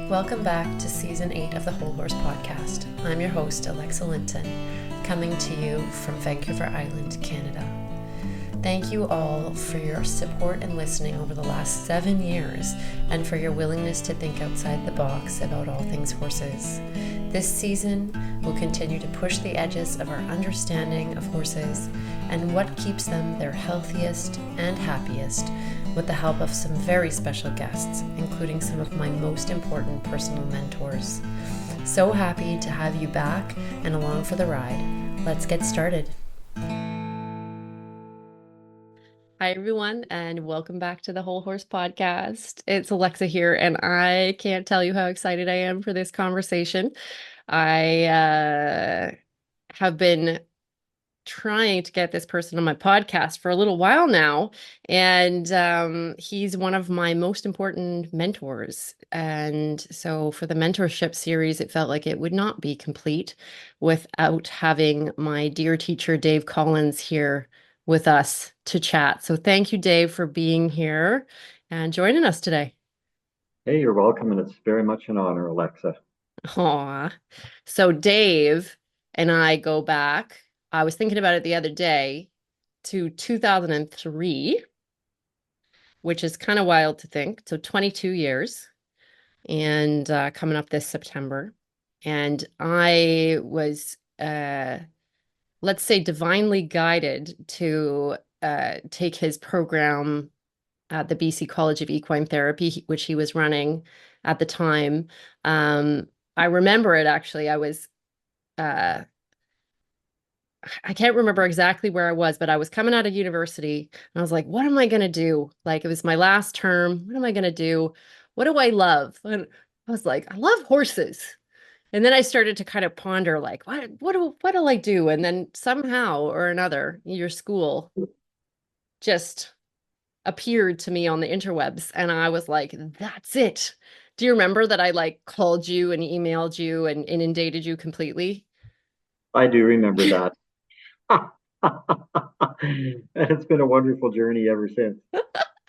Welcome back to Season 8 of the Whole Horse Podcast. I'm your host, Alexa Linton, coming to you from Vancouver Island, Canada. Thank you all for your support and listening over the last 7 years and for your willingness to think outside the box about all things horses. This season, we'll continue to push the edges of our understanding of horses and what keeps them their healthiest and happiest with the help of some very special guests, including some of my most important personal mentors. So happy to have you back and along for the ride. Let's get started. Hi, everyone, and welcome back to the Whole Horse Podcast. It's Alexa here, and I can't tell you how excited I am for this conversation. I have been trying to get this person on my podcast for a little while now, and he's one of my most important mentors. And so for the mentorship series, it felt like it would not be complete without having my dear teacher, Dave Collins, here with us to chat. So thank you, Dave, for being here and joining us today. Hey, you're welcome, and it's very much an honor, Alexa. Aw. So Dave and I go back, I was thinking about it the other day, to 2003, which is kind of wild to think. So 22 years and coming up this September. And I was, let's say, divinely guided to take his program at the BC College of Equine Therapy, which he was running at the time. I remember it actually. I can't remember exactly where I was, but I was coming out of university and I was like, what am I going to do? Like, it was my last term. What am I going to do? What do I love? And I was like, I love horses. And then I started to kind of ponder, like, what do I do? And then somehow or another, your school just appeared to me on the interwebs. And I was like, that's it. Do you remember that I like called you and emailed you and inundated you completely? I do remember that. And it's been a wonderful journey ever since. I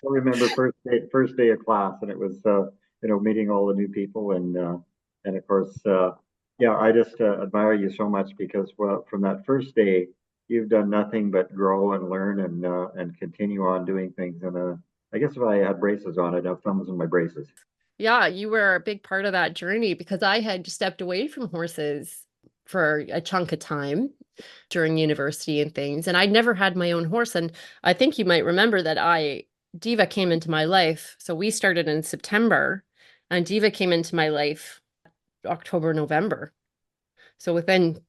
remember first day of class, and it was meeting all the new people, and of course, yeah, I just admire you so much because, well, from that first day, you've done nothing but grow and learn and continue on doing things. And I guess if I had braces on, I'd have thumbs in my braces. Yeah, you were a big part of that journey because I had stepped away from horses for a chunk of time during university and things. And I'd never had my own horse. And I think you might remember that Diva came into my life. So we started in September and Diva came into my life October, November. So within,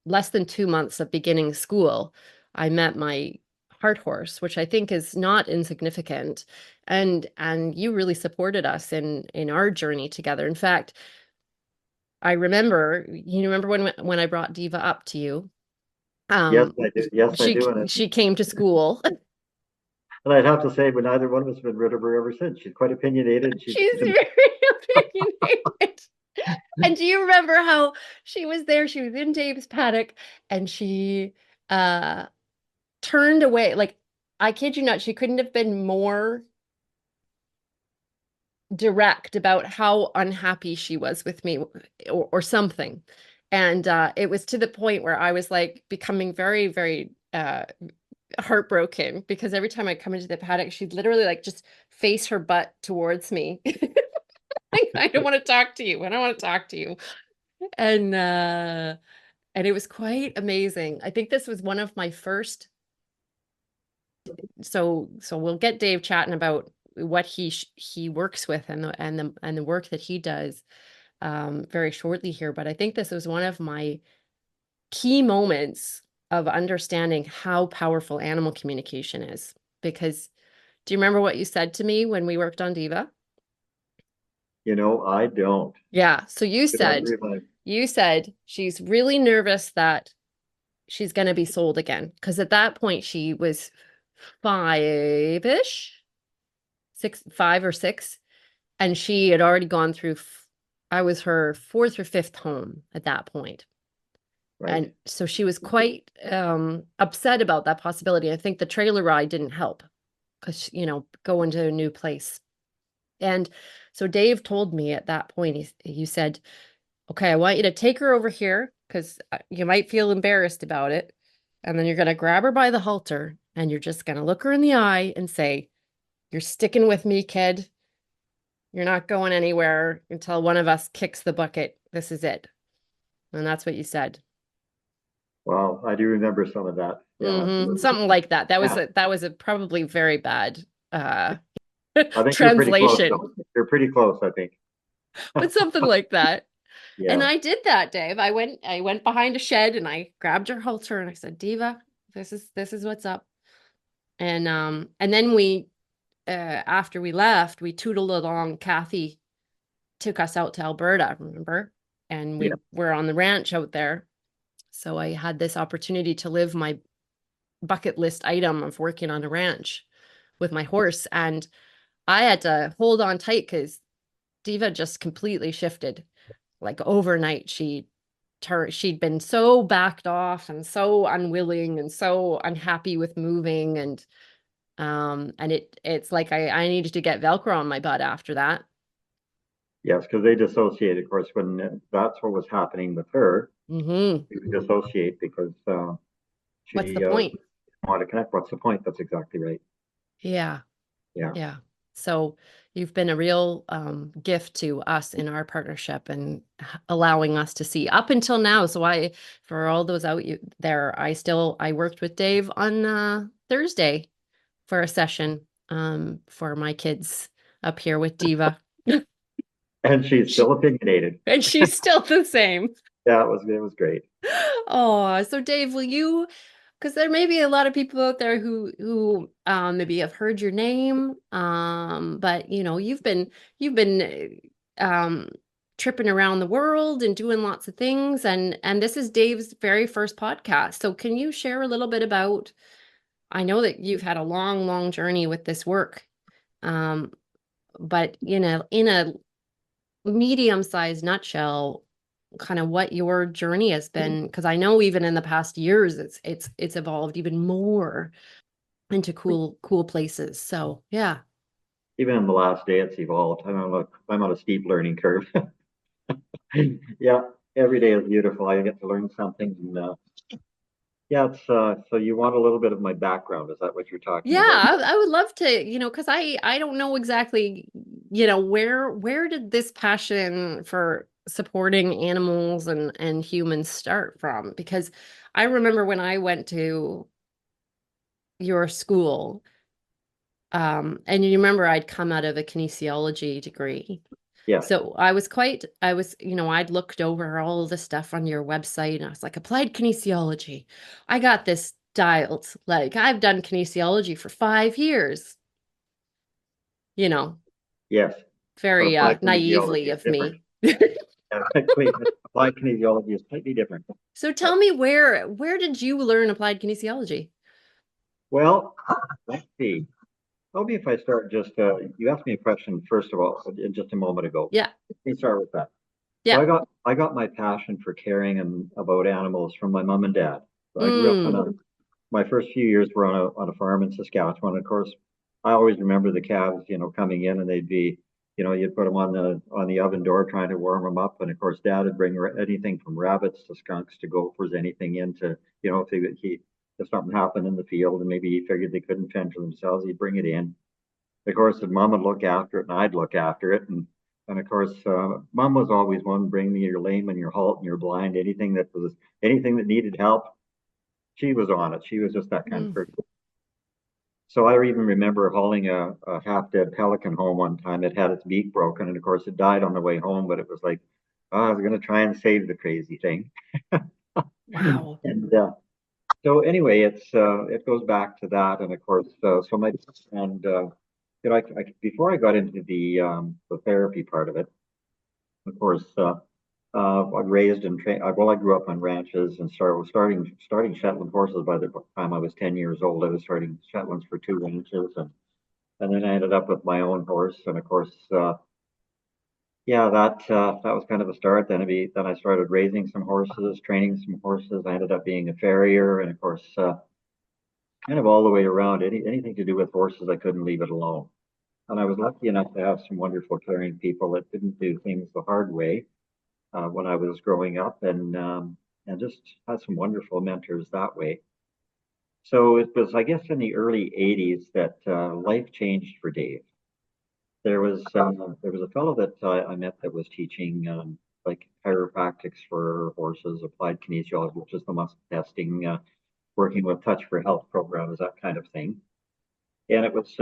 less than 2 months of beginning school, I met my heart horse, which I think is not insignificant. And you really supported us in our journey together. In fact, I remember, you remember when I brought Diva up to you? Yes, Um, I do. Yes, I she do. And she came to school. And I'd have to say, but neither one of us have been rid of her ever since. She's quite opinionated. She's She's very opinionated. And do you remember how she was there? She was in Dave's paddock and she uh turned away. Like, I kid you not, she couldn't have been more direct about how unhappy she was with me or something. And it was to the point where I was like becoming very, very heartbroken because every time I come into the paddock, she'd literally like just face her butt towards me. I don't want to talk to you. I don't want to talk to you. And it was quite amazing. I think this was one of my first. So we'll get Dave chatting about what he works with and the work that he does very shortly here. But I think this was one of my key moments of understanding how powerful animal communication is. Because do you remember what you said to me when we worked on Diva? I don't. Yeah. So you But I said realize, she's really nervous that she's going to be sold again. Because at that point she was five-ish, 5 or 6, and she had already gone through. I was her fourth or fifth home at that point. right. And so she was quite upset about that possibility. I think the trailer ride didn't help because, going to a new place. And so Dave told me at that point, he said, okay, I want you to take her over here because you might feel embarrassed about it. And then you're going to grab her by the halter and you're just going to look her in the eye and say, you're sticking with me, kid. You're not going anywhere until one of us kicks the bucket. This is it. And that's what you said. Well, I do remember some of that. Yeah, absolutely. Something like that. That was Yeah, a probably very bad uh I think you're pretty close, translation, though. You're pretty close, I think. but something like that. And Yeah, I did that, Dave. I went behind a shed and I grabbed her halter and I said, Diva, this is what's up. And then we after we left, we tootled along. Kathy took us out to Alberta, remember? And yeah. we were on the ranch out there. So I had this opportunity to live my bucket list item of working on a ranch with my horse. And I had to hold on tight because Diva just completely shifted. Like overnight, she'd been so backed off and so unwilling and so unhappy with moving. And it's like I needed to get Velcro on my butt after that. Yes, because they dissociate, of course, when that's what was happening with her. Hmm. You dissociate because What's the she point? wanted to connect. What's the point? That's exactly right. Yeah. Yeah. Yeah. So you've been a real gift to us in our partnership and allowing us to see up until now. So for all those out there, I worked with Dave on Thursday for a session for my kids up here with Diva. And she's She- still opinionated. and she's still the same. Yeah, it was great. Oh, so Dave, will you because there may be a lot of people out there who maybe have heard your name, but you've been tripping around the world and doing lots of things, and this is Dave's very first podcast. So can you share a little bit about? I know that you've had a long, long journey with this work, um, but in a medium-sized nutshell, kind of what your journey has been, because I know even in the past years it's evolved even more into cool places. So yeah. Even in the last day, it's evolved. I'm on a steep learning curve. Yeah, every day is beautiful. I get to learn something. And, yeah, it's so you want a little bit of my background. Is that what you're talking Yeah, about? I would love to, because I don't know exactly, where did this passion for supporting animals and humans start from? Because I remember when I went to your school, and you remember I'd come out of a kinesiology degree. Yes, So I'd looked over all the stuff on your website and I was like, applied kinesiology. I got this dialed. Like I've done kinesiology for 5 years, you know, yes. But very applied kinesiology naively is of different. me. Applied kinesiology is slightly different. So tell me where did you learn applied kinesiology? Well, let's see. Maybe if I start just, you asked me a question first of all, just a moment ago. Yeah. Let me start with that. So Yeah. I got my passion for caring and about animals from my mom and dad. I grew up on Mm. my first few years were on a farm in Saskatchewan. Of course, I always remember the calves, coming in and they'd be, you'd put them on the oven door trying to warm them up. And of course, Dad would bring anything from rabbits to skunks to gophers, anything into, if something happened in the field and maybe he figured they couldn't fend for themselves, he'd bring it in. Of course, and Mom would look after it and I'd look after it. And of course, Mom was always one bring me your lame and your halt and your blind, anything that needed help. She was on it. She was just that kind of Mm. person. So I even remember hauling a half-dead pelican home one time. It had its beak broken, and of course, it died on the way home. But it was like, oh, I was going to try and save the crazy thing. Wow. And so anyway, it goes back to that, and of course, so my and before I got into the therapy part of it, of course, I raised and trained. Well, I grew up on ranches and starting Shetland horses by the time I was 10 years old. I was starting Shetlands for two ranches, and then I ended up with my own horse. And of course, yeah, that was kind of a start. Then I started raising some horses, training some horses. I ended up being a farrier, and of course, kind of all the way around. Anything to do with horses, I couldn't leave it alone. And I was lucky enough to have some wonderful, caring people that didn't do things the hard way when I was growing up, and just had some wonderful mentors that way. So it was, I guess, in the early '80s that life changed for Dave. There was a fellow that I met that was teaching like chiropractics for horses, applied kinesiology, which is the muscle testing, working with Touch for Health programs, that kind of thing. And it was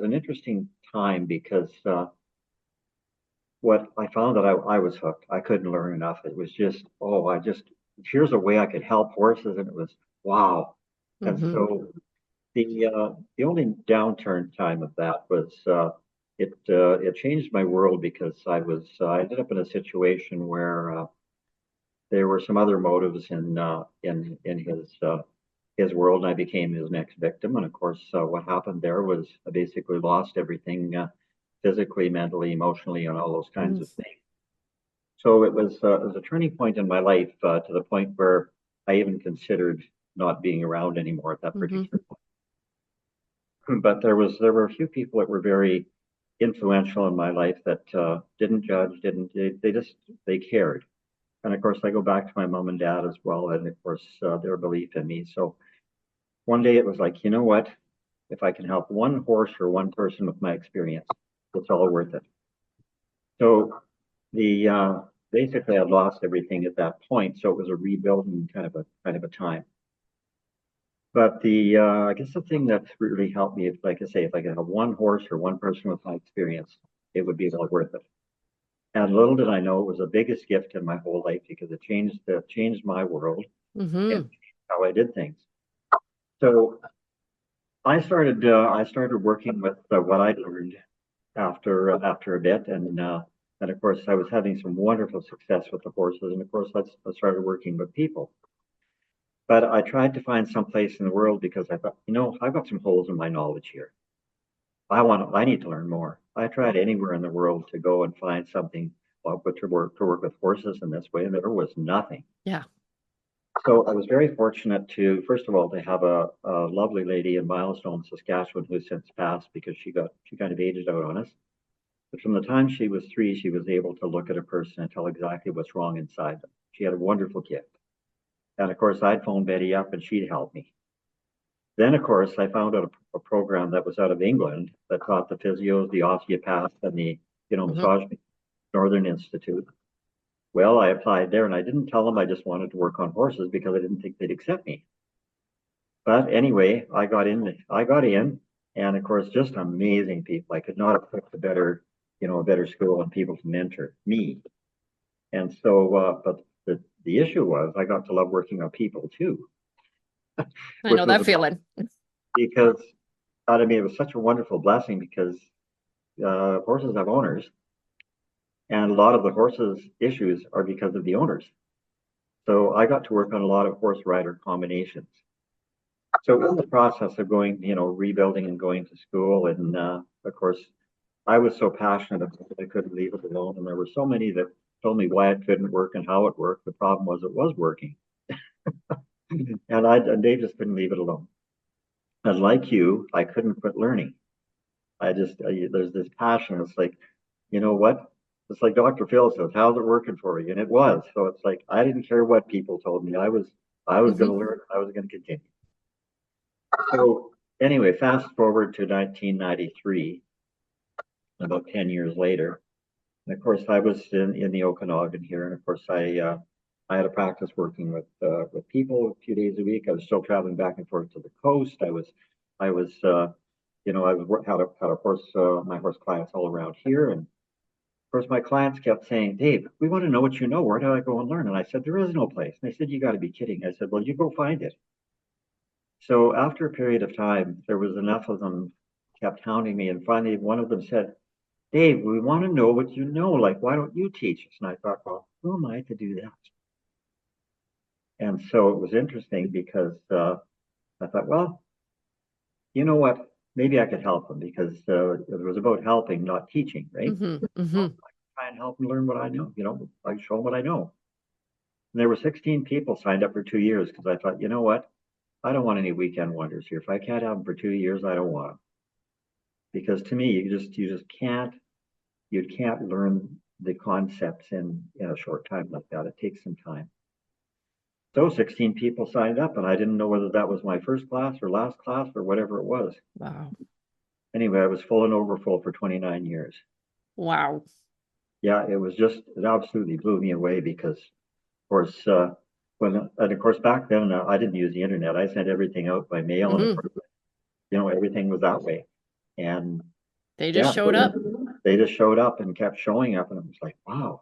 an interesting time because what I found that I was hooked. I couldn't learn enough. It was just, oh, I just here's a way I could help horses, and it was wow. And Hmm. so the only downturn time of that was it changed my world because I ended up in a situation where there were some other motives in his world, and I became his next victim. And of course, what happened there was I basically lost everything, physically, mentally, emotionally, and all those kinds of things. So it was a turning point in my life to the point where I even considered not being around anymore at that Hmm. particular point. But there were a few people that were very influential in my life that didn't judge, didn't they just they cared. And of course, I go back to my mom and dad as well, and of course their belief in me. So one day it was like, you know what? If I can help one horse or one person with my experience, it's all worth it. So the basically I lost everything at that point, so it was a rebuilding kind of a time. But the I guess the thing that really helped me, if, like I say, if I could have one horse or one person with my experience, it would be well worth it. And little did I know it was the biggest gift in my whole life because it changed my world and Hmm. how I did things. So I started working with what I'd learned after a bit, and of course I was having some wonderful success with the horses, and of course I started working with people. But I tried to find some place in the world because I thought, I've got some holes in my knowledge here. I need to learn more. I tried anywhere in the world to go and find something but to work with horses in this way, and there was nothing. Yeah. So I was very fortunate to, first of all, to have a lovely lady in Milestone, Saskatchewan, who's since passed because she kind of aged out on us. But from the time she was 3, she was able to look at a person and tell exactly what's wrong inside them. She had a wonderful gift. And of course, I'd phone Betty up and she'd help me. Then, of course, I found out a program that was out of England that taught the physios, the osteopaths, and the Hmm. massage Northern Institute. Well, I applied there, and I didn't tell them I just wanted to work on horses because I didn't think they'd accept me. But anyway, I got in. I got in, and of course, just amazing people. I could not have picked a better school and people to mentor me. And so, but the issue was I got to love working on people too, I which know was that feeling. because I mean it was such a wonderful blessing because horses have owners, and a lot of the horses' issues are because of the owners. So I got to work on a lot of horse rider combinations. So in the process of going, rebuilding and going to school, and of course, I was so passionate about it, I couldn't leave it alone. And there were so many that told me why it couldn't work and how it worked. The problem was it was working, and they just couldn't leave it alone. And like you, I couldn't quit learning. There's this passion. It's like, you know what? It's like Dr. Phil says, how's it working for you? And it was. So it's like I didn't care what people told me. I was going Hmm. to learn. I was going to continue. So anyway, fast forward to 1993, about 10 years later. And of course, I was in the Okanagan here, and of course, I had a practice working with people a few days a week. I was still traveling back and forth to the coast. I was I was had a horse my horse clients all around here, and of course, my clients kept saying, "Dave, we want to know what you know. Where do I go and learn?" And I said, "There is no place." And they said, "You got to be kidding." I said, "Well, you go find it." So after a period of time, there was enough of them kept hounding me, and finally, one of them said, Dave, we want to know what you know. Like, why don't you teach us? And I thought, well, who am I to do that? And so it was interesting because I thought, well, you know what? Maybe I could help them because it was about helping, not teaching, right? Hmm. So Hmm. I try and help them learn what I know. I show them what I know. And there were 16 people signed up for 2 years because I thought, you know what? I don't want any weekend wonders here. If I can't have them for 2 years, I don't want them. because to me, you can't learn the concepts in a short time like that. It takes some time. So 16 people signed up, and I didn't know whether that was my first class or last class or whatever it was. Wow. Anyway, I was full and overfull for 29 years. Wow. Yeah, it absolutely blew me away because, of course, and of course, back then I didn't use the internet. I sent everything out by mail, and of Hmm. course, everything was that way. And They just yeah, showed up. they just showed up and kept showing up, and it was like, wow.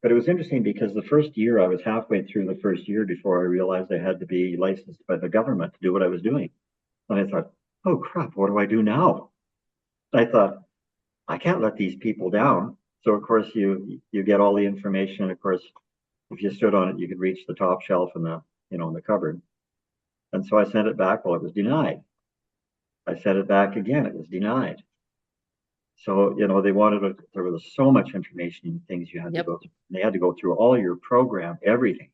But it was interesting because the first year I was halfway through the first year before I realized I had to be licensed by the government to do what I was doing. And I thought, oh crap, what do I do now? I thought, I can't let these people down. So of course you get all the information. Of course, if you stood on it, you could reach the top shelf in the cupboard. And so I sent it back. Well, it was denied. I sent it back again. It was denied. So, there was so much information and things you had to Yep. go through. They had to go through all your program, everything.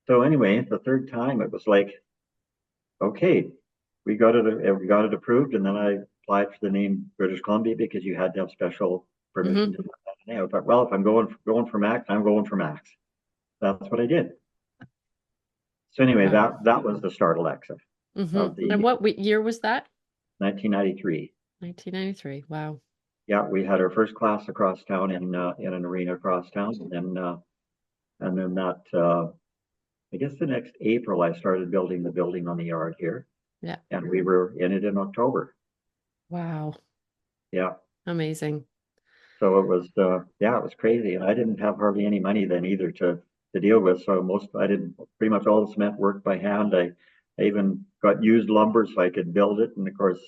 So anyway, the third time it was like, okay, we got it approved, and then I applied for the name British Columbia because you had to have special permission Hmm. to do that. And I thought, well, if I'm going for Max, I'm going for Max. That's what I did. So anyway, Wow. that was the start, Alexa, Hmm. of And the what year was that? 1993. 1993. Wow. Yeah, we had our first class across town in an arena across town, and then that I guess the next April I started building the building on the yard here, Yeah. and we were in it in October. Wow. Yeah, Amazing. so it was crazy, and I didn't have hardly any money then either to deal with. So I did pretty much all the cement work by hand. I even got used lumber so I could build it, and of course,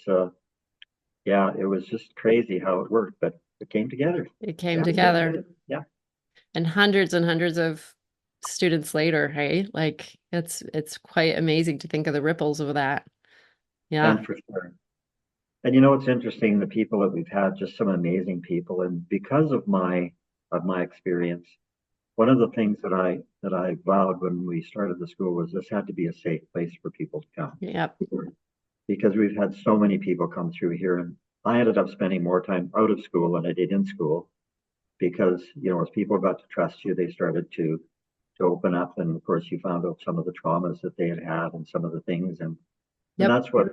yeah, it was just crazy how it worked, but it came together. It came Yeah, together. yeah, And hundreds of students later, hey? Like it's quite amazing to think of the ripples of that. Yeah. and for sure. And you know what's interesting? The people that we've had, just some amazing people, and because of my experience, one of the things that I vowed when we started the school was this had to be a safe place for people to come, Yep. because we've had so many people come through here, and I ended up spending more time out of school than I did in school because as people got to trust you, they started to open up, and of course you found out some of the traumas that they had had and some of the things, and Yep. that's what.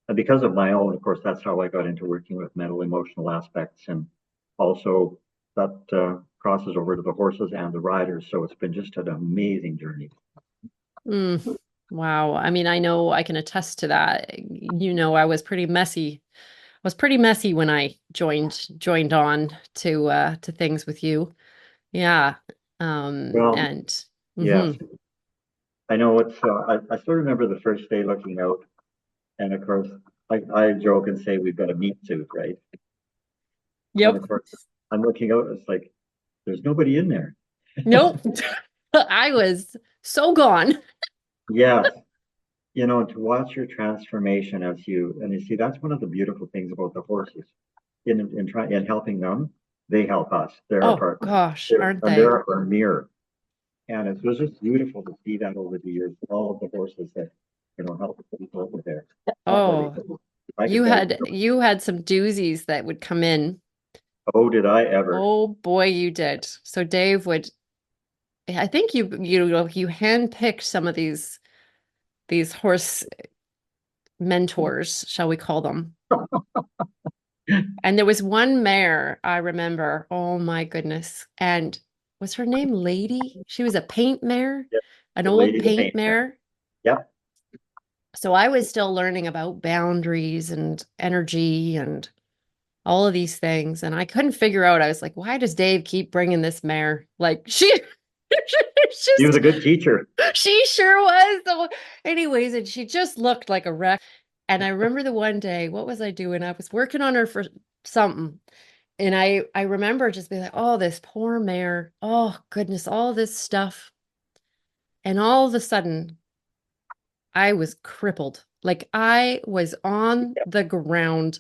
And because of my own, of course, that's how I got into working with mental emotional aspects. And also that crosses over to the horses and the riders. So it's been just an amazing journey. Mm. Wow. I mean, I know I can attest to that. I was pretty messy. I was pretty messy when I joined on to things with you. Yeah. Well, And yes, mhm. I know I still remember the first day looking out. And of course, I joke and say we've got a meat suit, right? And Yep. of course, I'm looking out, it's like, there's nobody in there. Nope. I was so gone. Yes, to watch your transformation and you see, that's one of the beautiful things about the horses. In helping them, they help us. They're our Oh partners. gosh, aren't And they? they're our mirror. And it was just beautiful to see that over the years, all of the horses that, help people over there. Not really. Oh, I could you tell you, had some doozies that would come in. oh, did I ever? Oh boy, you did. So Dave would, I think you handpicked some of these horse mentors, shall we call them? And there was one mare I remember. Oh my goodness. And was her name Lady? She was a paint mare, Yeah, an the old lady, the paint paint man. mare. Yep. So I was still learning about boundaries and energy and all of these things. And I couldn't figure out, I was like, why does Dave keep bringing this mare? Like it's He was just, a good teacher. she sure was. So anyways, and she just looked like a wreck. And I remember the one day, what was I doing? I was working on her for something. And I remember just being like, oh, this poor mare. Oh goodness, all this stuff. And all of a sudden, I was crippled. Like I was on the ground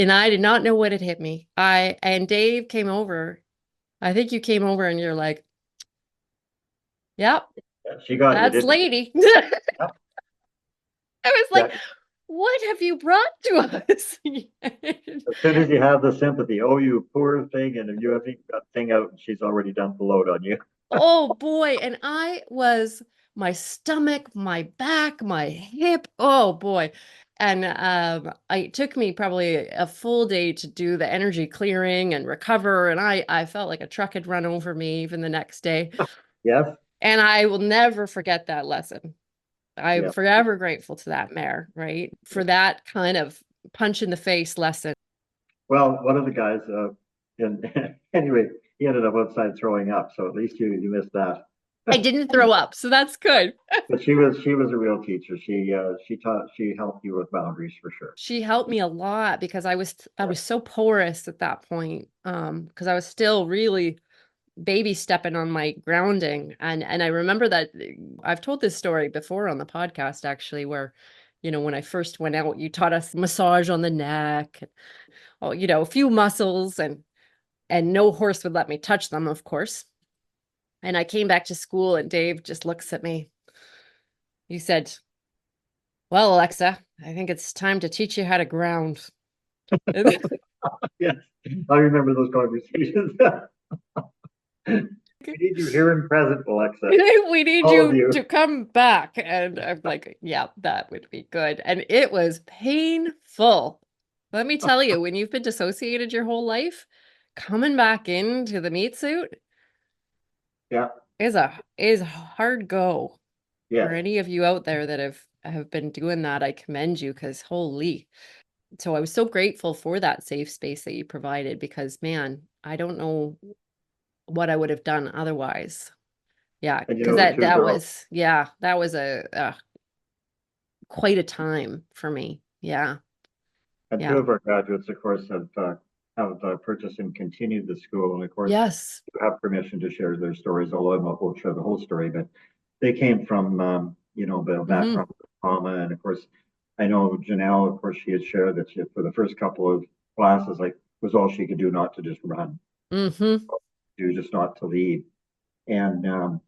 and I did not know what had hit me. And Dave came over. I think you came over and you're like, yep, She got you, that's didn't she? Lady. Yep. I was like, Yeah. what have you brought to us? As soon as you have the sympathy, oh, you poor thing, and you haven't got the thing out, and she's already dumped the load on you. Oh boy. And I was my stomach, my back, my hip. Oh boy. And it took me probably a full day to do the energy clearing and recover. And I felt like a truck had run over me even the next day. Yes, And I will never forget that lesson. I'm yeah. forever grateful to that mare, right? For that kind of punch in the face lesson. Well, one of the guys, and anyway, he ended up outside throwing up, so at least you missed that. I didn't throw up, so that's good. But she was a real teacher. She helped you with boundaries for sure. She helped me a lot because I was so porous at that point. Because I was still really baby stepping on my grounding. And I remember that I've told this story before on the podcast actually, where, when I first went out, you taught us massage on the neck, oh, a few muscles and no horse would let me touch them, of course. And I came back to school and Dave just looks at me. He said, "Well, Alexa, I think it's time to teach you how to ground." Yes, I remember those conversations. We need you here and present, Alexa. We need All of you you. to come back. And I'm like, yeah, that would be good. And it was painful. Let me tell you, when you've been dissociated your whole life, coming back into the meat suit Yeah. is a hard go. For Yes. any of you out there that have been doing that, I commend you because holy. So I was so grateful for that safe space that you provided because man, I don't know what I would have done otherwise. Yeah, And because the that two that girls, was yeah, that was a quite a time for me. Yeah, and two yeah. of our graduates, of course, have purchased and continued the school, and of course, Yes. have permission to share their stories. Although I won't share the whole story, but they came from the Hmm. background of trauma, and of course, I know Janelle. Of course, she had shared that for the first couple of classes, like was all she could do not to just run, Hmm. do just not to lead. And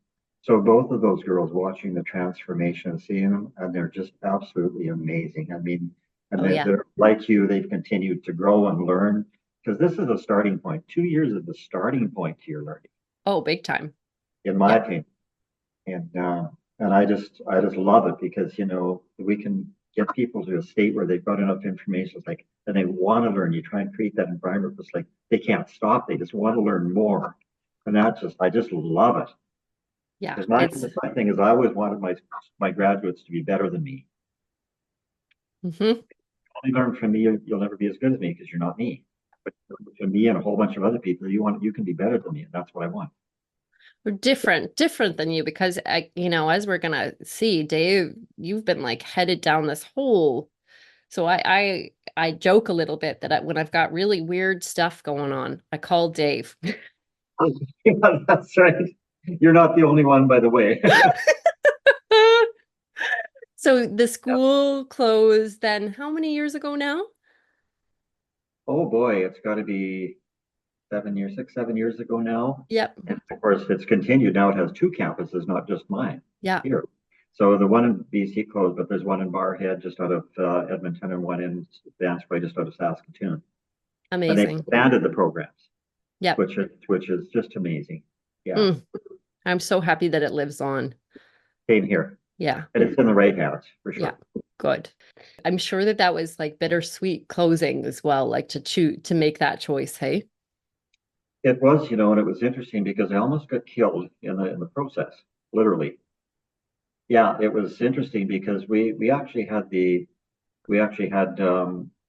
so both of those girls watching the transformation, seeing them, and they're just absolutely amazing. I mean, and Oh yeah. they're like you, they've continued to grow and learn because this is a starting point. 2 years is the starting point to your learning, Oh, big time. in my Yep. opinion. And I just love it because we can get people to a state where they've got enough information. It's like, and they want to learn. You try and create that environment. It's like they can't stop. They just want to learn more. And I just love it. Yeah, Because my it's my thing is, I always wanted my graduates to be better than me. hmm Only learn from me, you'll never be as good as me because you're not me. But from me and a whole bunch of other people, you can be better than me, and that's what I want. we're different than you because as we're gonna see, Dave, you've been like headed down this hole. So I joke a little bit that when I've got really weird stuff going on, I call Dave. Yeah, that's right. You're not the only one, by the way. So the school closed then how many years ago now? Oh boy, it's got to be 7 years, 7 years ago now. Yep. And of course, it's continued. Now it has two campuses, not just mine Yeah. here. So the one in BC closed, but there's one in Barhead, just out of Edmonton, and one in Vancouver, just out of Saskatoon. And they've Amazing. expanded the programs, Yep. which is just amazing. Yeah, Mm, I'm so happy that it lives on. same here, Yeah. and it's in the right hands for Yeah. sure. Good. I'm sure that was like bittersweet closing as well, like to make that choice, hey? It was, and it was interesting because I almost got killed in the process, literally. Yeah, it was interesting because we actually had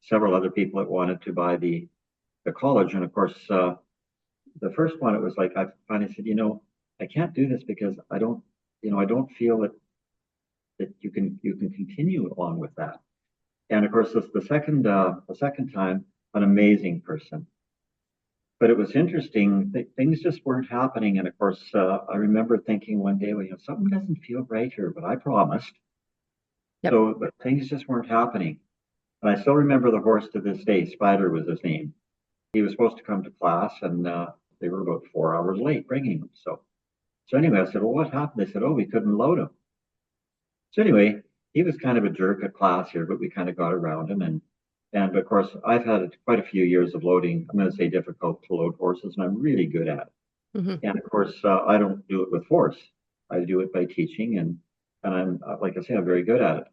several other people that wanted to buy the college, and of course, the first one it was like I finally said, I can't do this because I don't feel that you can continue along with that. And of course, the second time, an amazing person. But it was interesting. Things just weren't happening. And of course, I remember thinking one day, well, something doesn't feel right here, but I promised. Yep. But things just weren't happening. And I still remember the horse to this day. Spider was his name. He was supposed to come to class, and they were about 4 hours late bringing him. So anyway, I said, well, what happened? They said, oh, we couldn't load him. So anyway, he was kind of a jerk at class here, but we kind of got around him. And of course, I've had quite a few years of loading. I'm going to say difficult to load horses, and I'm really good at it. Hmm. And of course, I don't do it with force. I do it by teaching, and I'm like I say, I'm very good at it.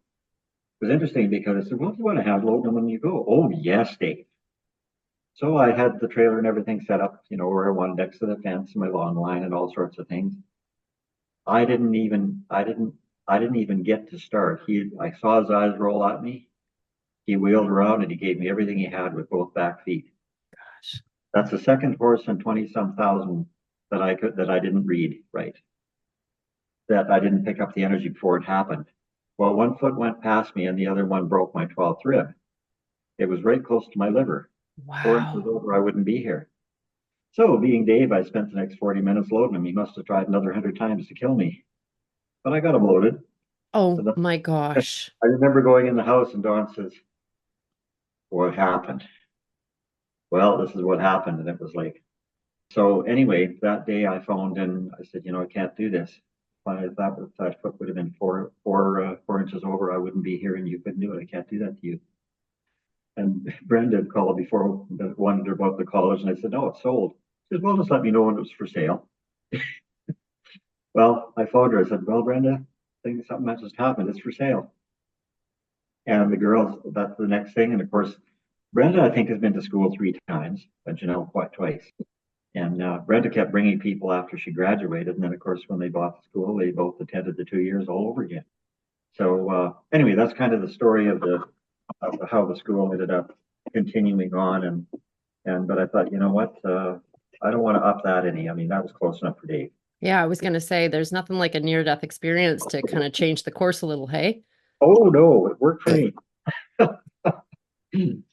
It was interesting because I said, "Well, do you want to have load them when you go?" "Oh, yes, Dave." So I had the trailer and everything set up, where I wanted next to the fence, my lawn line, and all sorts of things. I didn't even get to start. I saw his eyes roll at me. He wheeled around and he gave me everything he had with both back feet. Gosh. That's the second horse in 20 some thousand that I didn't read right, that I didn't pick up the energy before it happened. Well, one foot went past me and the other one broke my 12th rib. It was right close to my liver. 4 inches Wow. over, I wouldn't be here. So, being Dave, I spent the next 40 minutes loading him. He must have tried another 100 times to kill me, but I got him loaded. Oh And my gosh. I remember going in the house and Dawn says, "What happened?" "Well, this is what happened." And it was like, so anyway, that day I phoned and I said, I can't do this. If that foot would have been 4 inches over, I wouldn't be here and you couldn't do it. I can't do that to you. And Brenda called before, wondered about the college, and I said, "No, it's sold." She said, "Well, just let me know when it was for sale." Well, I phoned her. I said, "Well, Brenda, I think something has just happened. It's for sale." And the girls, that's the next thing. And of course, Brenda, I think, has been to school 3 times, but Janelle quite twice. And Brenda kept bringing people after she graduated. And then, of course, when they bought the school, they both attended the 2 years all over again. So anyway, that's kind of the story of how the school ended up continuing on. But I thought, you know what? I don't want to up that any. I mean, that was close enough for Dave. Yeah, I was going to say there's nothing like a near-death experience to kind of change the course a little, hey? Oh no, it worked for me.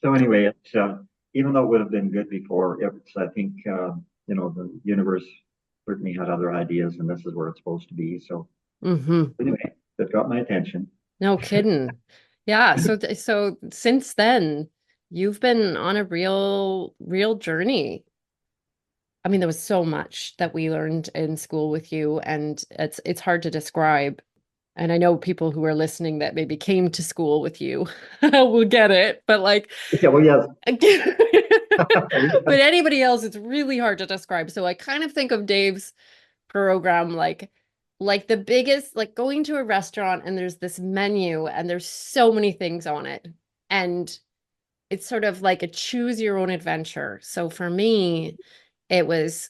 So anyway, even though it would have been good before, I think the universe certainly had other ideas, and this is where it's supposed to be. So Hmm. anyway, that got my attention. No kidding. Yeah, so since then, you've been on a real journey. I mean, there was so much that we learned in school with you, and it's hard to describe. And I know people who are listening that maybe came to school with you will get it, but like, Yeah, well, yes. but anybody else, it's really hard to describe. So I kind of think of Dave's program like the biggest, like going to a restaurant and there's this menu and there's so many things on it. And it's sort of like a choose your own adventure. So for me, it was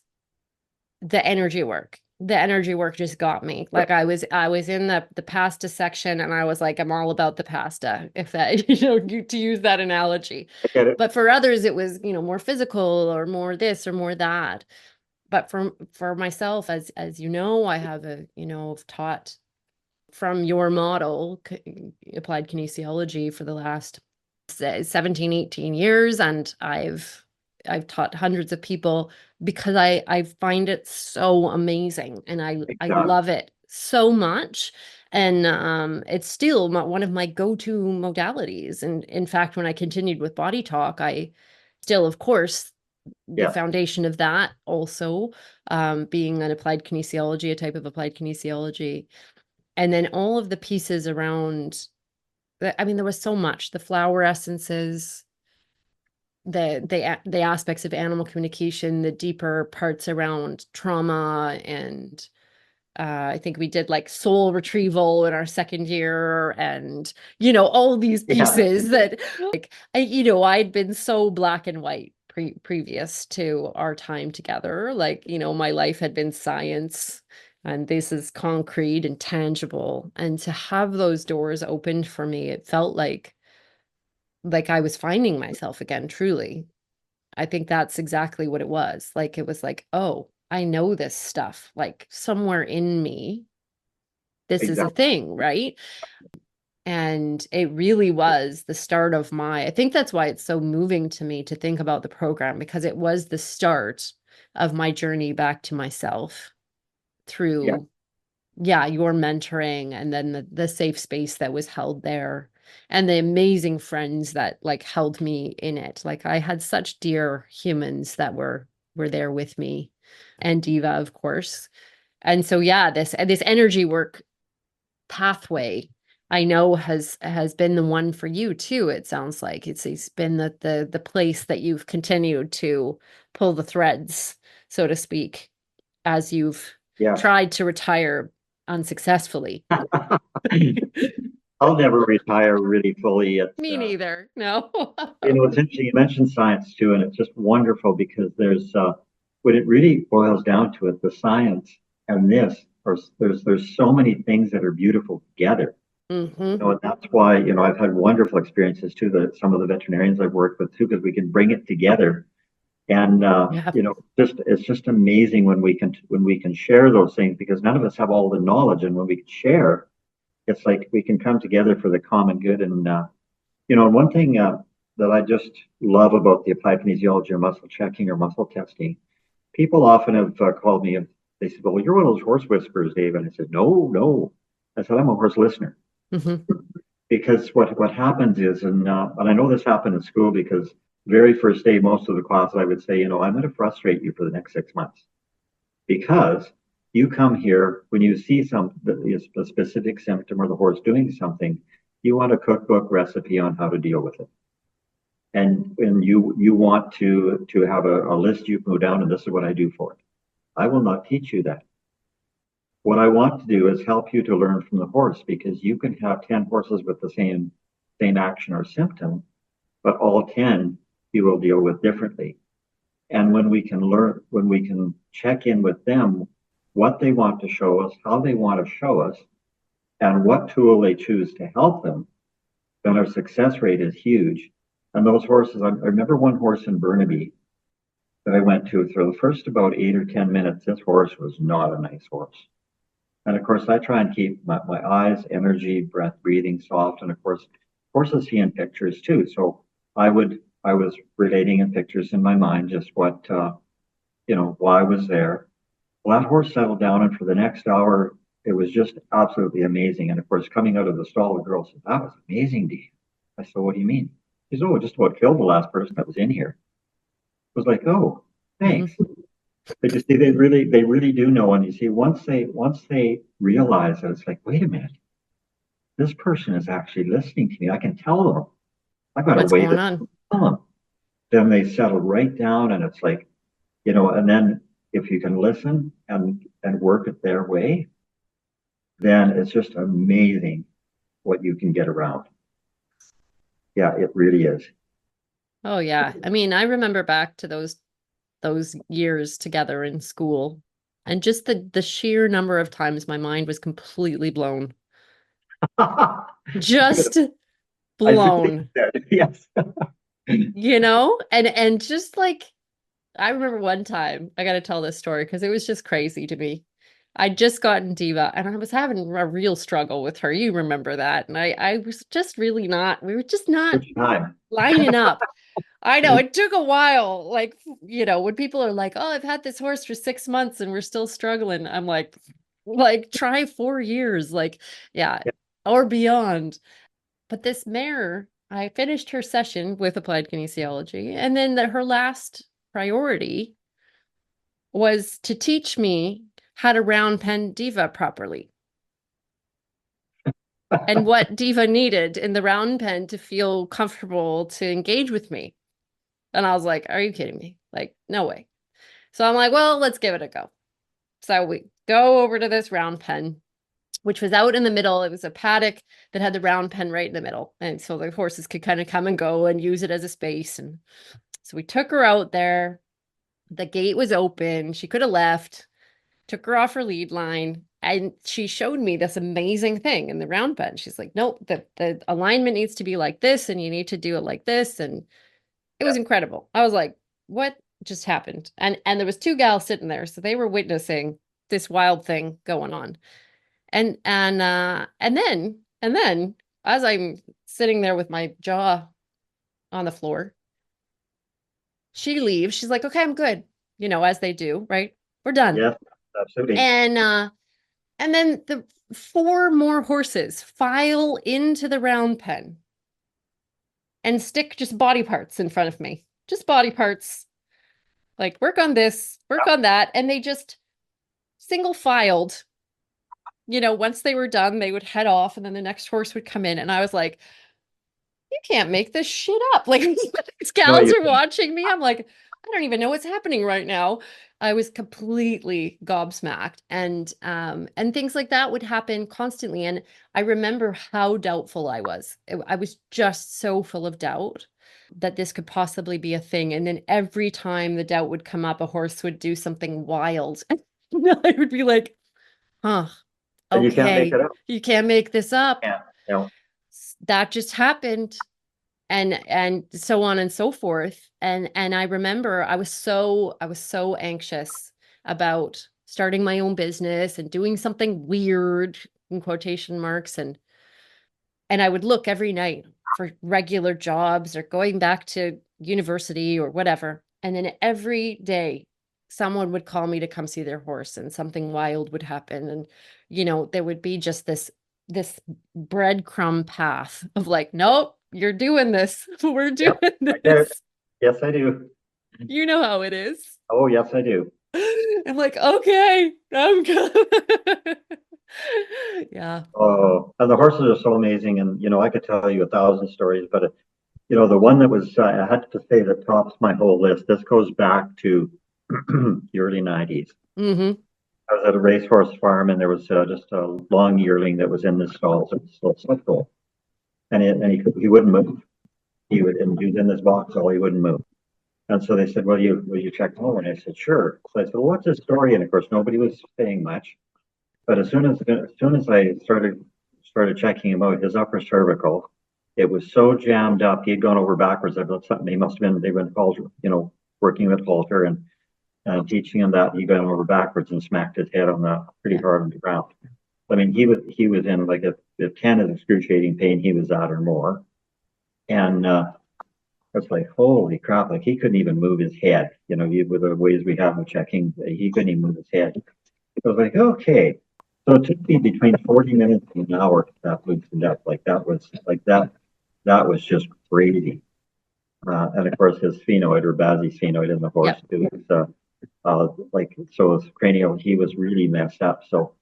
the energy work. The energy work just got me. Like I was in the pasta section and I was like, I'm all about the pasta, if that, to use that analogy. I get it. But for others, it was, more physical or more this or more that. But for myself, as you know, I have I've taught from your model, applied kinesiology for the last 17, 18 years, and I've taught hundreds of people because I find it so amazing and I Exactly. love it so much. And it's still one of my go-to modalities. And in fact, when I continued with Body Talk, I still, of course, the Yes. foundation of that also being an applied kinesiology, a type of applied kinesiology, and then all of the pieces around. I mean, there was so much. The flower essences, the aspects of animal communication, the deeper parts around trauma, and I think we did like soul retrieval in our second year, and all these Yeah. pieces that like I'd been so black and white previous to our time together. Like, my life had been science. And this is concrete and tangible. And to have those doors opened for me, it felt like I was finding myself again, truly. I think that's exactly what it was. Like it was like, oh, I know this stuff. Like somewhere in me, this is a Exactly. thing, right? And it really was the start of I think that's why it's so moving to me to think about the program, because it was the start of my journey back to myself Yeah. through, yeah, your mentoring, and then the safe space that was held there, and the amazing friends that like held me in it. Like I had such dear humans that were there with me, and Diva, of course. And so yeah, this energy work pathway I know has been the one for you too. It sounds like it's been the place that you've continued to pull the threads, so to speak, as you've Yes. tried to retire unsuccessfully. I'll never retire really fully. Me neither. No. It's interesting. You mentioned science too, and it's just wonderful because when it really boils down to it, the science and this, there's so many things that are beautiful together. Hmm. And that's why, I've had wonderful experiences too, that some of the veterinarians I've worked with too, because we can bring it together. And, Yeah. it's just amazing when we can share those things because none of us have all the knowledge. And when we can share, it's like we can come together for the common good. And, one thing that I just love about the applied kinesiology or muscle checking or muscle testing, people often have called me and they said, well, you're one of those horse whisperers, Dave. And I said, no, no. I said, I'm a horse listener. Hmm. Because what happens is, and I know this happened in school because very first day, most of the class, I would say, I'm going to frustrate you for the next 6 months because you come here when you see a specific symptom or the horse doing something, you want a cookbook recipe on how to deal with it. And you want to have a list you can go down and this is what I do for it. I will not teach you that. What I want to do is help you to learn from the horse because you can have 10 horses with the same action or symptom, but all 10 you will deal with differently. And when we can check in with them, what they want to show us, how they want to show us, and what tool they choose to help them, then our success rate is huge. And those horses, I remember one horse in Burnaby that I went to for the first about 8 or 10 minutes. This horse was not a nice horse. And of course, I try and keep my eyes, energy, breath, breathing soft. And of course, horses see in pictures too. So I was relating in pictures in my mind just why I was there. Well, that horse settled down, and for the next hour, it was just absolutely amazing. And of course, coming out of the stall, the girl said, "That was amazing, Dee." I said, "What do you mean?" She said, "Oh, just about killed the last person that was in here." I was like, "Oh, thanks." Hmm. But you see, they really do know. And you see, once they realize that it's like, wait a minute, this person is actually listening to me. I can tell them. I've got a What's way going to on? tell them. Then they settle right down, and it's like, and then if you can listen and work it their way, then it's just amazing what you can get around. Yeah, it really is. Oh yeah. I mean, I remember back to those years together in school and just the sheer number of times my mind was completely blown. Just I believe blown, that. Yes. And just like I remember one time, I got to tell this story because it was just crazy to me. I'd just gotten Diva and I was having a real struggle with her. You remember that. And I was just really not, we were just not Which time? lining up. I know it took a while. Like, when people are like, "Oh, I've had this horse for 6 months and we're still struggling." I'm like, try 4 years, like, yeah, or beyond. But this mare, I finished her session with applied kinesiology, and then her last priority was to teach me how to round pen Diva properly and what Diva needed in the round pen to feel comfortable to engage with me. And I was like, "Are you kidding me? Like, no way." So I'm like, well, let's give it a go. So we go over to this round pen, which was out in the middle. It was a paddock that had the round pen right in the middle. And so the horses could kind of come and go and use it as a space. And so we took her out there. The gate was open. She could have left, took her off her lead line. And she showed me this amazing thing in the round pen. She's like, nope, the alignment needs to be like this, and you need to do it like this. And it was incredible. I was like, what just happened? And there was two gals sitting there, so they were witnessing this wild thing going on. And then as I'm sitting there with my jaw on the floor, she leaves. She's like, "Okay, I'm good." As they do, right? We're done. Yes, absolutely. And then the four more horses file into the round pen and stick just body parts in front of me. Just body parts. Like, work on this, work on that. And they just single filed once they were done, they would head off and then the next horse would come in. And I was like, you can't make this shit up. Like these No, gals you are watching me. I'm like, I don't even know what's happening right now. I was completely gobsmacked. And things like that would happen constantly. And I remember how doubtful I was. I was just so full of doubt that this could possibly be a thing. And then every time the doubt would come up, a horse would do something wild. I would be like, huh, and you can't make okay, it up. you can't make this up. Yeah. No. That just happened. And so on and so forth. And I remember I was so anxious about starting my own business and doing something weird in quotation marks, and I would look every night for regular jobs or going back to university or whatever. And then every day, someone would call me to come see their horse and something wild would happen. And, there would be just this breadcrumb path of like, nope, you're doing this. We're doing Yep. I get it. this. Yes, I do. You know how it is. Oh, yes, I do. I'm like, okay, I'm good. Yeah. Oh, and the horses are so amazing. And, I could tell you 1,000 stories, but, the one that was, I had to say that tops my whole list. This goes back to the early 90s. Hmm. I was at a racehorse farm and there was just a long yearling that was in the stalls. It was still cycle. And he wouldn't move. And he was in this box, all he wouldn't move. And so they said, well, will you check him over? And I said, sure. So I said, well, what's his story? And of course, nobody was saying much. But as soon as I started checking him out, his upper cervical, it was so jammed up. He had gone over backwards. I thought something. They've been called, working with halter and teaching him that he got over backwards and smacked his head on the pretty hard on the ground. I mean, he was in like a 10 is excruciating pain. He was at or more. And it's like, holy crap, like he couldn't even move his head, with the ways we have of checking, he couldn't even move his head. I was like, okay. So it took me between 40 minutes and an hour to that loosened up. That was just crazy. And of course, his sphenoid or Bazzi sphenoid in the horse, Yep. it was so his cranial, he was really messed up. So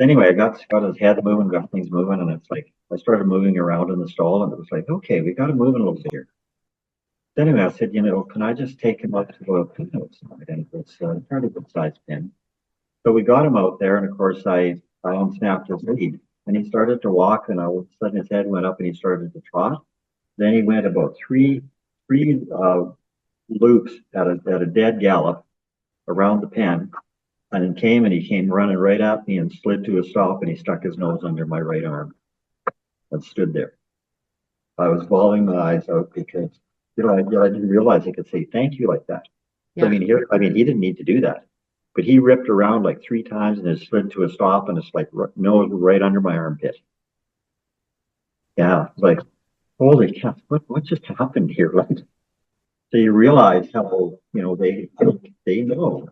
anyway, I got his head moving, got things moving, and it's like I started moving around in the stall, and it was like, okay, we got to move a little bit here. Anyway, I said, can I just take him up to the pin outside? And it was a fairly good sized pin. So we got him out there, and of course, I unsnapped his lead, and he started to walk, and all of a sudden his head went up, and he started to trot. Then he went about three loops at a dead gallop around the pen, and he came running right at me and slid to a stop, and he stuck his nose under my right arm and stood there. I was bawling my eyes out because I didn't realize I could say thank you like that. So, Yeah. he didn't need to do that, but he ripped around like 3 times and it slid to a stop, and it's like nose right under my armpit. Yeah, it's like holy cow, what just happened here? Like, so you realize how they know.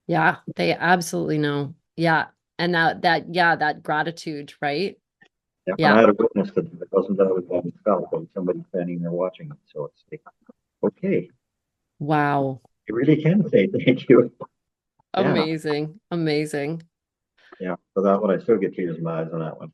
Yeah, they absolutely know. Yeah. And that gratitude, right? Yeah, and I Yeah. had a witness that it wasn't that I was having felt, but somebody standing there watching it. So it's like, okay, Wow. you really can say thank you. Yeah, Amazing. Amazing. yeah. So that one, I still get tears in my eyes on that one.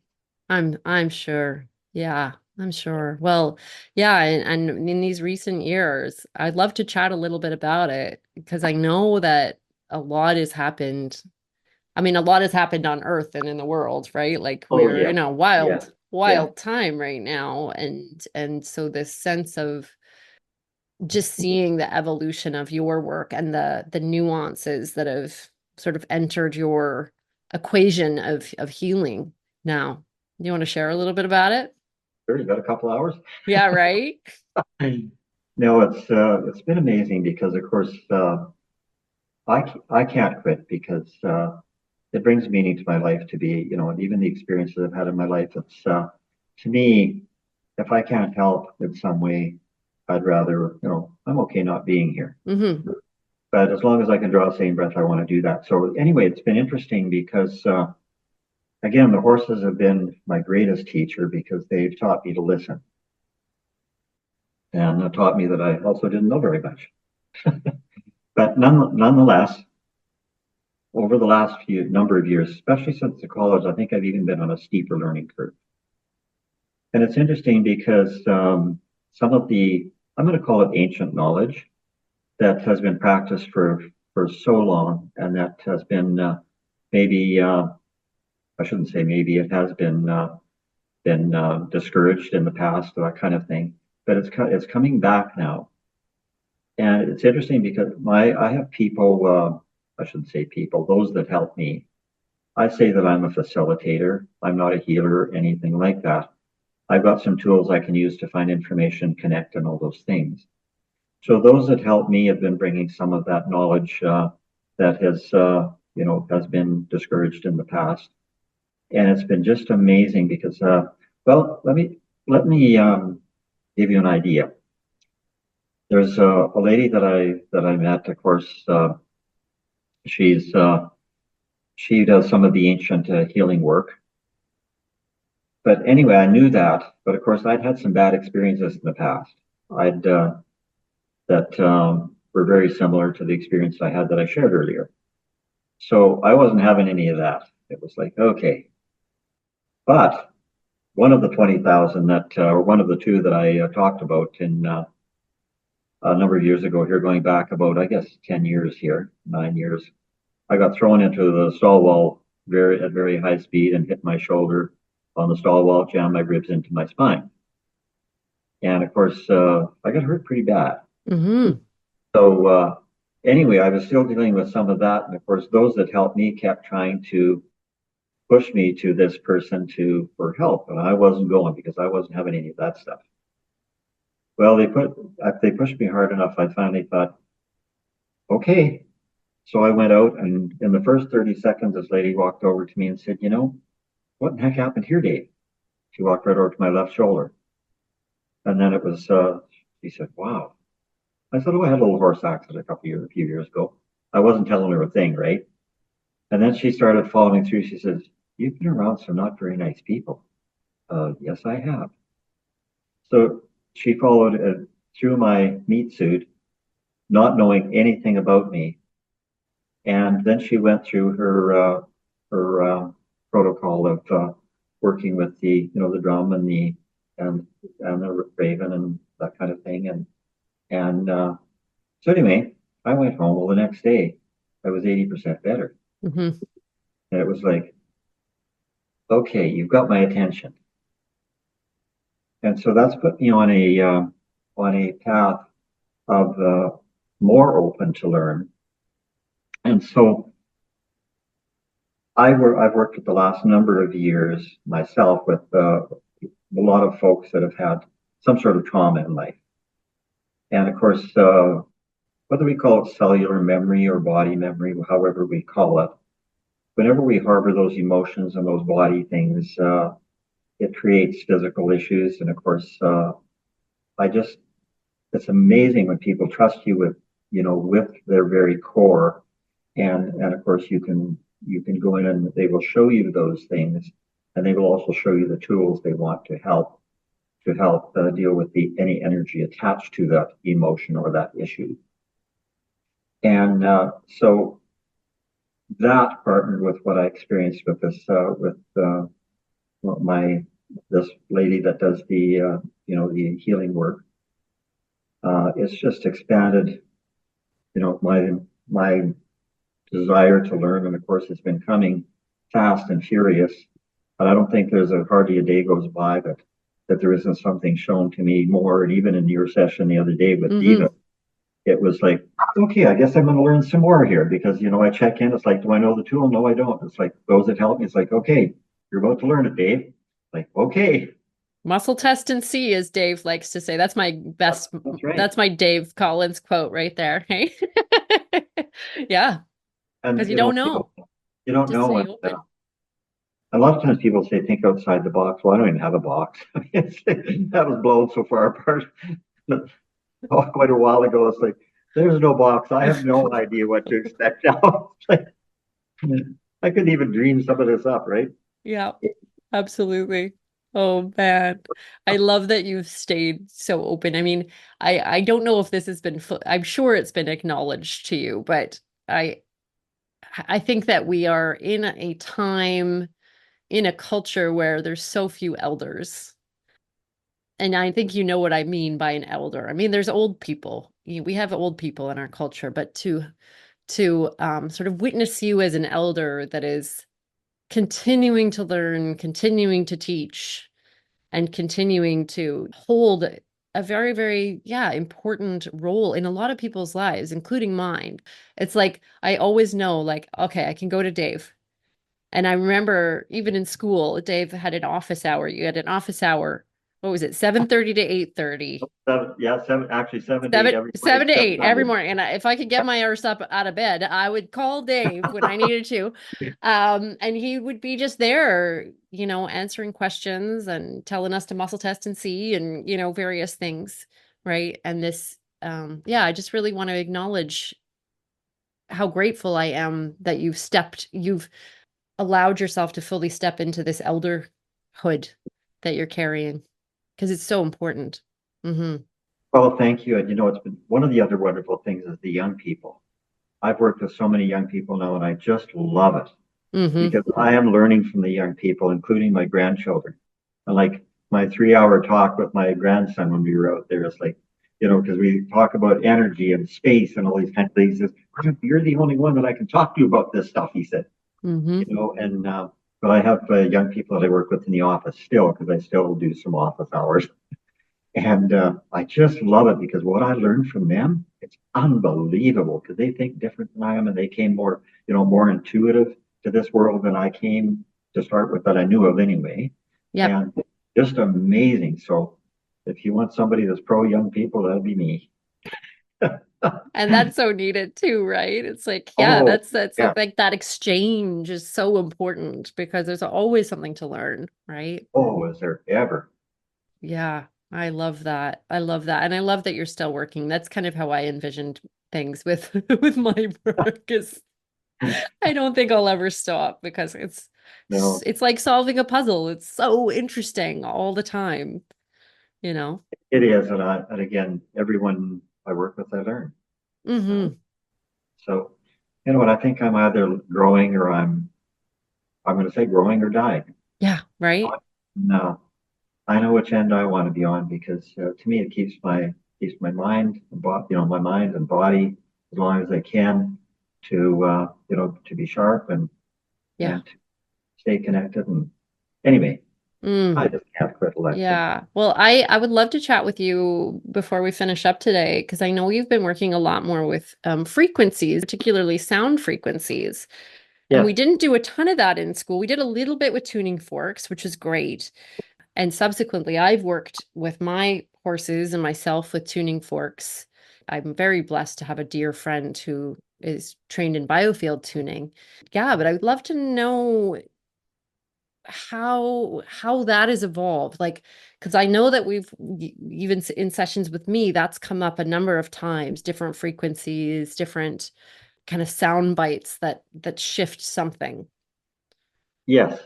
I'm sure. Yeah, I'm sure. Well, yeah, and in these recent years, I'd love to chat a little bit about it because I know that a lot has happened. I mean, a lot has happened on Earth and in the world, right? Like Oh we're yeah, in a yeah, wild, yeah. wild time right now. And so this sense of just seeing the evolution of your work and the nuances that have sort of entered your equation of healing now. You want to share a little bit about it? Sure, you got a couple hours. Yeah, right? No, it's been amazing because of course I can't quit because it brings meaning to my life to be, and even the experiences I've had in my life. It's to me, if I can't help in some way, I'd rather, I'm okay not being here. Mm-hmm. But as long as I can draw the same breath, I want to do that. So anyway, it's been interesting because again, the horses have been my greatest teacher because they've taught me to listen and taught me that I also didn't know very much. But nonetheless, over the last few number of years, especially since the college, I think I've even been on a steeper learning curve. And it's interesting because some of the, I'm going to call it ancient knowledge that has been practiced for so long, and that has been maybe I shouldn't say maybe, it has been discouraged in the past, that kind of thing. But it's coming back now, and it's interesting because I have people, I shouldn't say people, those that help me. I say that I'm a facilitator. I'm not a healer or anything like that. I've got some tools I can use to find information, connect, and all those things. So those that help me have been bringing some of that knowledge that has, has been discouraged in the past, and it's been just amazing because, well, let me give you an idea. There's a lady that I met. Of course, she's she does some of the ancient healing work. But anyway, I knew that. But of course, I'd had some bad experiences in the past. I'd that were very similar to the experience I had that I shared earlier. So I wasn't having any of that. It was like, okay. But one of the 20,000 that, or one of the two that I talked about in a number of years ago here, going back about, I guess, 10 years here, 9 years, I got thrown into the stall wall at very high speed and hit my shoulder on the stall wall, jammed my ribs into my spine. And of course, I got hurt pretty bad. Mm-hmm. So anyway, I was still dealing with some of that. And of course, those that helped me kept trying to push me to this person for help. And I wasn't going because I wasn't having any of that stuff. Well, they pushed me hard enough. I finally thought, okay. So I went out, and in the first 30 seconds, this lady walked over to me and said, what the heck happened here, Dave? She walked right over to my left shoulder. And then it was, she said, wow. I said, oh, I had a little horse accident a few years ago. I wasn't telling her a thing, right? And then she started following through. She says, you've been around some not very nice people. Yes, I have. So she followed through my meat suit, not knowing anything about me. And then she went through her protocol of working with the drum and the raven and that kind of thing. And so anyway, I went home. Well, the next day, I was 80% better. Mm-hmm. And it was like, okay, you've got my attention. And so that's put me on a path of more open to learn. And so I've worked with the last number of years myself with a lot of folks that have had some sort of trauma in life. And of course, whether we call it cellular memory or body memory, however we call it, whenever we harbor those emotions and those body things, it creates physical issues. And of course, it's amazing when people trust you with their very core. And of course, you can go in and they will show you those things, and they will also show you the tools they want to help deal with any energy attached to that emotion or that issue. And so that partnered with what I experienced with this lady that does the healing work. It's just expanded, my desire to learn, and of course, it's been coming fast and furious. But I don't think there's hardly a day goes by that there isn't something shown to me more. And even in your session the other day with Mm-hmm. Diva, it was like, okay, I guess I'm going to learn some more here because I check in. It's like, do I know the tool? No, I don't. It's like those that help me. It's like, okay, you're about to learn it, Dave. Like, okay, Muscle test and see, as Dave likes to say. That's my best. that's right. That's my Dave Collins quote right there. Hey, yeah, And because you don't know. you don't Just know. stay And open. a lot of times people say, think outside the box. Well, I don't even have a box. That was blown so far apart. Quite a while ago, it's like, there's no box. I have no idea what to expect now. I couldn't even dream some of this up, right? Yeah, absolutely. Oh man, I love that you've stayed so open. I mean, I don't know if this has been, I'm sure it's been acknowledged to you, but I I think that we are in a time, in a culture where there's so few elders. And I think you know what I mean by an elder. I mean, there's old people. We have old people in our culture, but to sort of witness you as an elder that is continuing to learn, continuing to teach, and continuing to hold a very, very, yeah, important role in a lot of people's lives, including mine. It's like I always know, like, okay, I can go to Dave. And I remember even in school, Dave had an office hour. You had an office hour. What was it? 7:30 to 8:30. Actually 7 to 8 Seven, every morning seven to except eight every Sunday. morning. And if I could get my arse up out of bed, I would call Dave when I needed to. And he would be just there, answering questions and telling us to muscle test and see and, various things. Right. And this, yeah, I just really want to acknowledge how grateful I am that you've allowed yourself to fully step into this elderhood that you're carrying because it's so important. Mm-hmm. Well, thank you. And it's been one of the other wonderful things is the young people. I've worked with so many young people now, and I just love it Mm-hmm. because I am learning from the young people, including my grandchildren. And like my 3 hour talk with my grandson when we were out there, it's like, because we talk about energy and space and all these kind of things. He says, "You're the only one that I can talk to about this stuff," he said. Mm-hmm. And but I have young people that I work with in the office still because I still do some office hours. And I just love it because what I learned from them, it's unbelievable because they think different than I am and they came more, more intuitive to this world than I came to start with that I knew of anyway. Yep. And just amazing. So if you want somebody that's pro young people, that'd be me. And that's so needed too, right? It's like, yeah, Oh, that's yeah. like that exchange is so important because there's always something to learn, right? Oh, is there ever? Yeah, I love that. I love that. And I love that you're still working. That's kind of how I envisioned things with with my work is I don't think I'll ever stop because No, it's like solving a puzzle. It's so interesting all the time, you know? it is. And again, everyone I work with, I learn. Uh, Mm-hmm. so, what I think I'm either growing or I'm going to say growing or dying. Yeah, right? No, I know which end I want to be on because to me it keeps my mind, my mind and body as long as I can to be sharp Yeah. and to stay connected. And anyway, Mm. I just can't quit, Alexa. Yeah. Well, I would love to chat with you before we finish up today because I know you've been working a lot more with frequencies, particularly sound frequencies. And we Yes, didn't do a ton of that in school. We did a little bit with tuning forks, which is great. And subsequently, I've worked with my horses and myself with tuning forks. I'm very blessed to have a dear friend who is trained in biofield tuning. Yeah, but I would love to know how that has evolved, like, because I know that even in sessions with me, that's come up a number of times, different frequencies, different kind of sound bites that shift something. yes.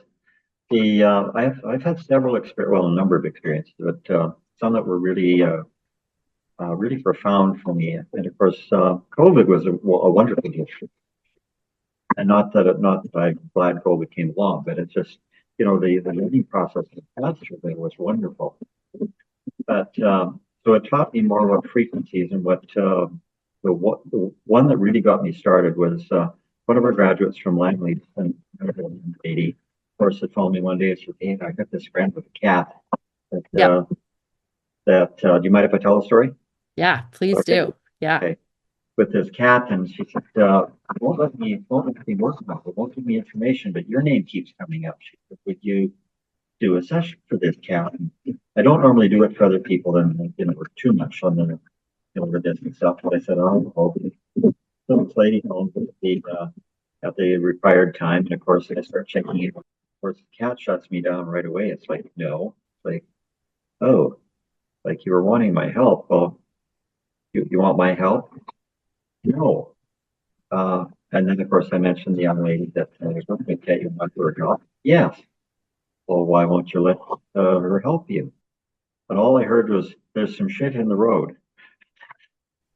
I've had a number of experiences, but some that were really profound for me. And of course, COVID was a wonderful gift. And not that I'm glad COVID came along, but it's just, the learning process of cancer thing was wonderful. But so it taught me more about frequencies and the one that really got me started was one of our graduates from Langley, and lady, of course, had told me one day, she said, "Hey, I got this friend with a cat that, Yep. do you mind if I tell the story?" Yeah, please Okay. do. Yeah. Okay. With this cat, and she said, won't let me work on it, won't give me information, but your name keeps coming up. She said, "Would you do a session for this cat?" And I don't normally do it for other people, and too much on the this and stuff. But I said, "Oh, so this lady home at the required time," and of course I start checking it. Of course, the cat shuts me down right away. It's like, no, it's like, oh, like you were wanting my help. Well, you want my help? No. And then, of course, I mentioned the young lady that was looking at you want her help. Yes. Well, why won't you let her help you? And all I heard was, "There's some shit in the road."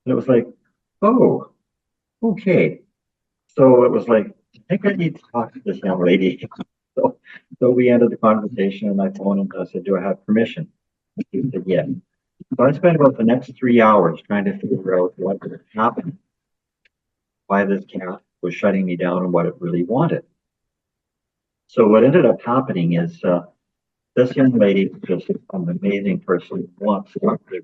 And it was like, oh, okay. So it was like, I think I need to talk to this young lady. So, so we ended the conversation and I phoned him and I said, do I have permission? He said, yeah. So I spent about the next 3 hours trying to figure out what had happened, why this cat was shutting me down and what it really wanted. So what ended up happening is this young lady is just an amazing person, wants structure,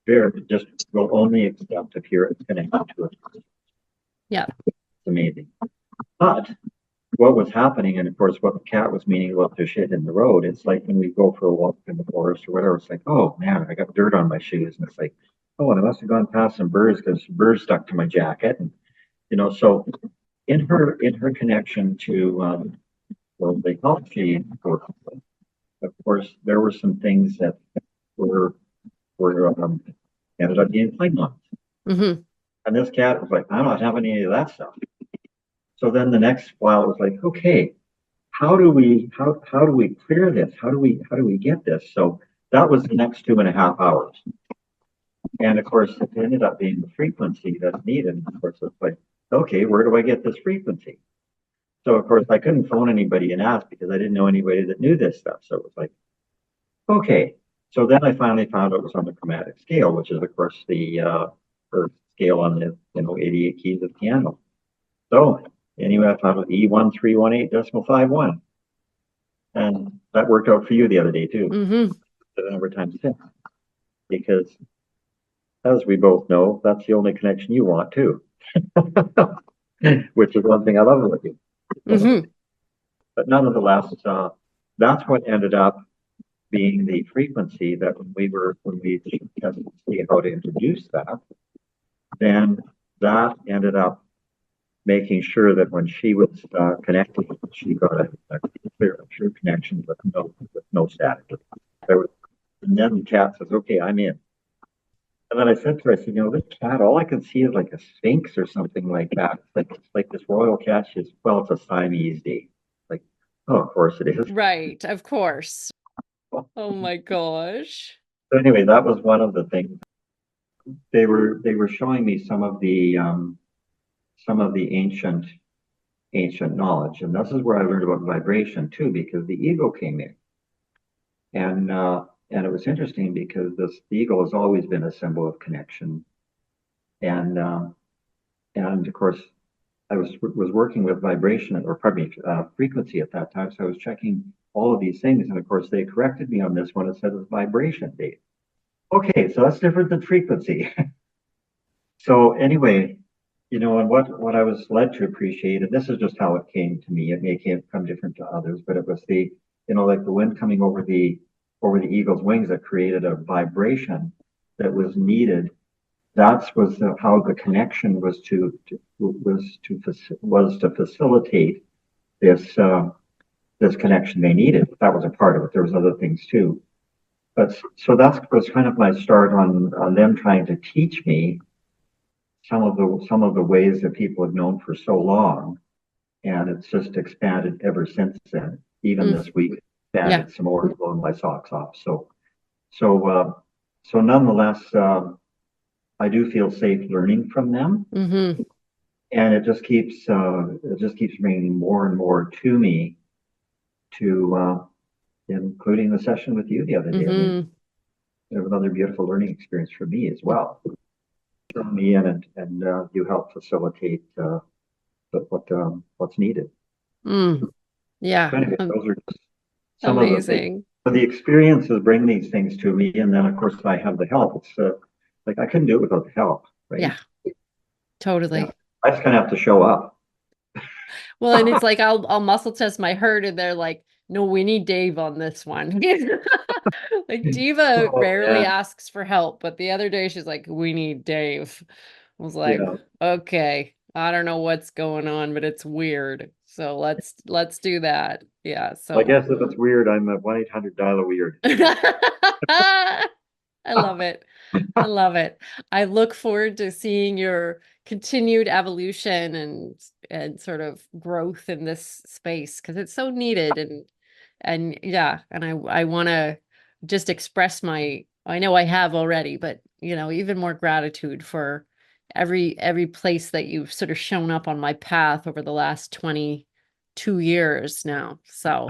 very just will only accept if you're connected to it. Yeah. It's amazing. But what was happening, and of course, what the cat was meaning about the shit in the road, it's like when we go for a walk in the forest or whatever, it's like, oh man, I got dirt on my shoes. And it's like, oh, and I must have gone past some birds because birds stuck to my jacket. And, so in her connection to, well, the health she worked with, of course, there were some things that were, were ended up being plague months. Mm-hmm. And this cat was like, I'm not having any of that stuff. So then the next while it was like, okay, how do we clear this? How do we get this? So that was the next 2.5 hours. And of course, it ended up being the frequency that's needed. And of course, it's like, okay, where do I get this frequency? So of course, I couldn't phone anybody and ask because I didn't know anybody that knew this stuff. So it was like, okay. So then I finally found out it was on the chromatic scale, which is of course the first scale on the 88 keys of piano. So anyway, I found out E1318.51. And that worked out for you the other day too. Mm-hmm. The number times 6. Because as we both know, that's the only connection you want too. Which is one thing I love about you. Mm-hmm. But nonetheless, that's what ended up being the frequency that when we tested to see how to introduce that, then that ended up making sure that when she was connected, she got a clear, true connection with no static. There was, and then the cat says, "Okay, I'm in." And then I said to her, I said, "This cat, all I can see is like a sphinx or something like that. It's like this royal cat. She's well, it's a Siamese day. Like, oh, of course it is." Right. Of course. Oh my gosh. So anyway, that was one of the things. They were showing me some of the ancient knowledge, and this is where I learned about vibration too, because the ego came in, and it was interesting because the ego has always been a symbol of connection, and of course I was working with vibration, or pardon me, frequency at that time, so I was checking all of these things, and of course they corrected me on this one. It said it was vibration date. Okay, so that's different than frequency. So anyway, and what I was led to appreciate, and this is just how it came to me. It may come different to others, but it was like the wind coming over the eagle's wings that created a vibration that was needed. That was how the connection was to facilitate this connection they needed. That was a part of it. There was other things too, but so that was kind of my start on them trying to teach me some of the ways that people have known for so long, and it's just expanded ever since then. Even Mm. this week, Yeah. expanded some more, blowing my socks off. So nonetheless, I do feel safe learning from them, Mm-hmm. and it just keeps bringing more and more to me, to including the session with you the other day. I mean, Mm-hmm. it was another beautiful learning experience for me as well. From me and you help facilitate what's needed. Mm. Yeah. So anyway, those are just some of the things. Amazing. So the experiences bring these things to me, and then of course I have the help. It's like I couldn't do it without the help, right? Yeah, Yeah, totally. I just kind of have to show up. Well, and it's like I'll muscle test my herd and they're like, no, we need Dave on this one. Like Diva Oh rarely man, asks for help, but the other day she's like, we need Dave. I was like, yeah. okay, I don't know what's going on, but it's weird. So let's do that. Yeah, Well, I so guess if it's weird, I'm a 1-800 dial a weird. I love it. I love it. I look forward to seeing your continued evolution and sort of growth in this space because it's so needed and yeah, and I want to just express my I know I have already, but even more gratitude for every place that you've sort of shown up on my path over the last 22 years now. So,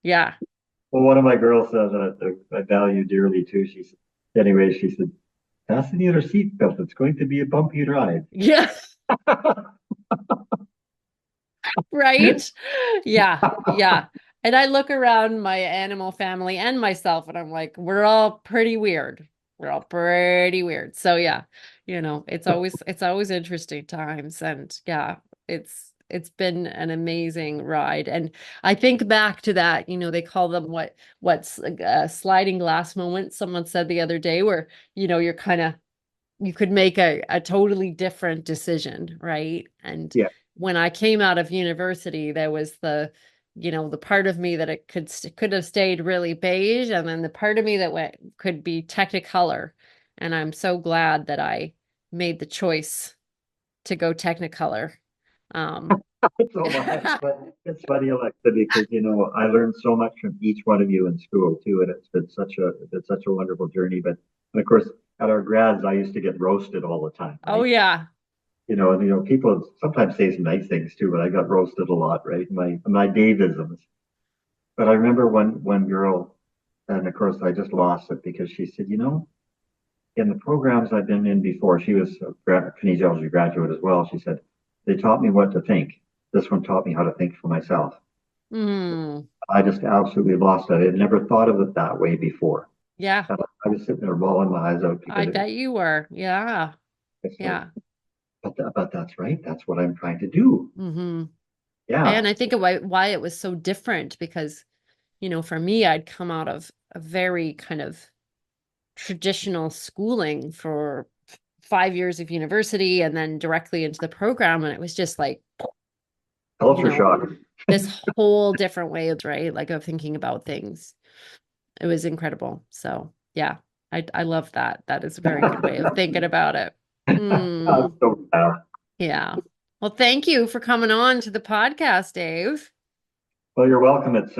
yeah. Well, one of my girls says that I value dearly too. She said, anyway, she said, fasten your seatbelt. It's going to be a bumpy ride. Yeah. Right? Yeah. Yeah. And I look around my animal family and myself and I'm like, we're all pretty weird. We're all pretty weird. So yeah, it's always interesting times and yeah, it's been an amazing ride. And I think back to that, they call them what's sliding glass moment. Someone said the other day where, you're kind of you could make a totally different decision, right? And Yeah, when I came out of university, there was the part of me that it could have stayed really beige, and then the part of me that could be Technicolor. And I'm so glad that I made the choice to go Technicolor. Um, so much. But it's funny, Alexa, because I learned so much from each one of you in school too, and it's been such a wonderful journey. But and of course, at our grads, I used to get roasted all the time, oh right? yeah. And people sometimes say some nice things too, but I got roasted a lot, right? My Davisms. But I remember one girl, and of course I just lost it because she said, in the programs I've been in before, she was a kinesiology graduate as well. She said, they taught me what to think. This one taught me how to think for myself. Mm, I just absolutely lost it. I had never thought of it that way before. yeah, I was sitting there bawling my eyes out I because bet you were. Yeah. it's like, Yeah. but that's right. That's what I'm trying to do. Mm-hmm. Yeah. And I think of why it was so different because, for me, I'd come out of a very kind of traditional schooling for 5 years of university and then directly into the program. And it was just like, you Culture know, shock. this whole different way of, right? Like of thinking about things. It was incredible. So yeah, I love that. That is a very good way of thinking about it. I'm Mm, so proud. yeah. Well, thank you for coming on to the podcast, Dave. Well, you're welcome. It's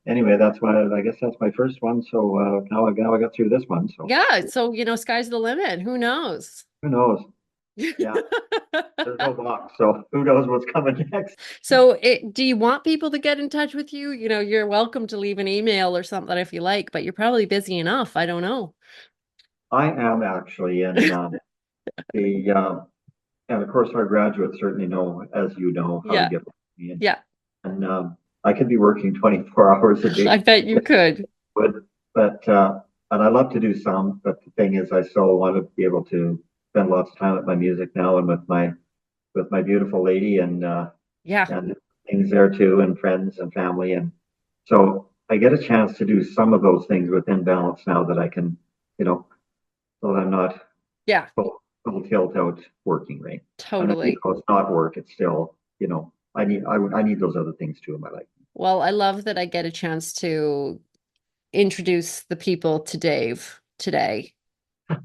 anyway, I guess that's my first one. So now I got through this one. So Yeah, so sky's the limit. Who knows? who knows? Yeah, there's no box. So who knows what's coming next? So do you want people to get in touch with you? You're welcome to leave an email or something if you like, but you're probably busy enough. I don't know. I am actually, the and of course our graduates certainly know, as you know, how to Yeah. get me. Yeah. And I could be working 24 hours a day, I bet you could. but but and I love to do some. But the thing is, I still want to be able to spend lots of time with my music now and with my beautiful lady Yeah. and things there too, and friends and family. And so I get a chance to do some of those things within balance now that I can, so that I'm not Yeah. full tilt out working, right? And Totally. it's not work, it's still, I need those other things too in my life. Well, I love that I get a chance to introduce the people to Dave today.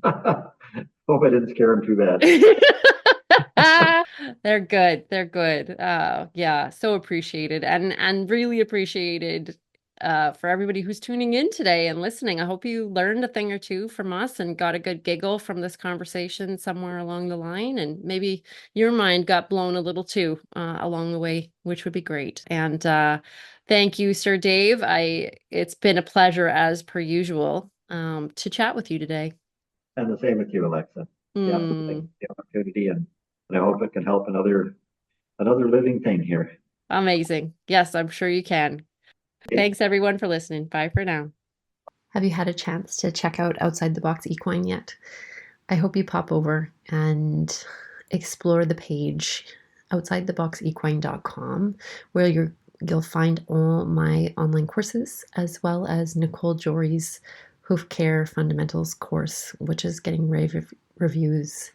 Hope I didn't scare him too bad. They're good. They're good. Yeah, so appreciated and really appreciated for everybody who's tuning in today and listening. I hope you learned a thing or two from us and got a good giggle from this conversation somewhere along the line, and maybe your mind got blown a little too along the way, which would be great. And thank you, Sir Dave. It's been a pleasure as per usual to chat with you today. And the same with you, Alexa. Yeah, so thanks Mm, for the opportunity, and I hope it can help another living thing here. amazing. Yes, I'm sure you can. Okay. Thanks everyone for listening. Bye for now. Have you had a chance to check out Outside the Box Equine yet? I hope you pop over and explore the page outsidetheboxequine.com where you'll find all my online courses as well as Nicole Jory's Hoof Care Fundamentals course, which is getting rave reviews.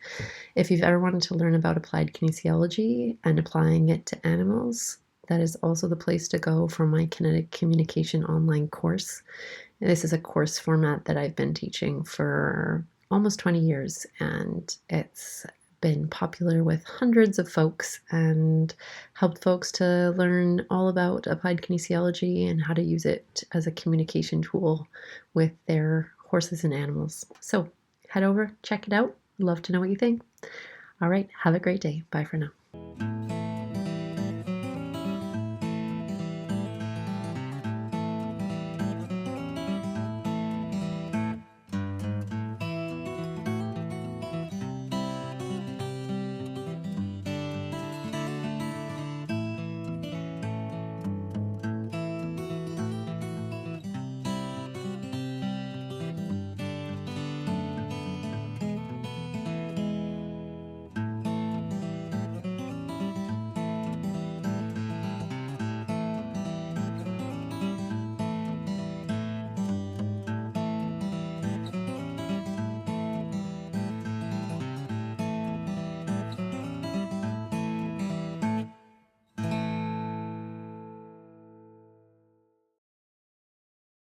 If you've ever wanted to learn about applied kinesiology and applying it to animals, that is also the place to go for my kinetic communication online course. This is a course format that I've been teaching for almost 20 years, and it's been popular with hundreds of folks and helped folks to learn all about applied kinesiology and how to use it as a communication tool with their horses and animals. So head over, check it out. Love to know what you think. All right. Have a great day. Bye for now.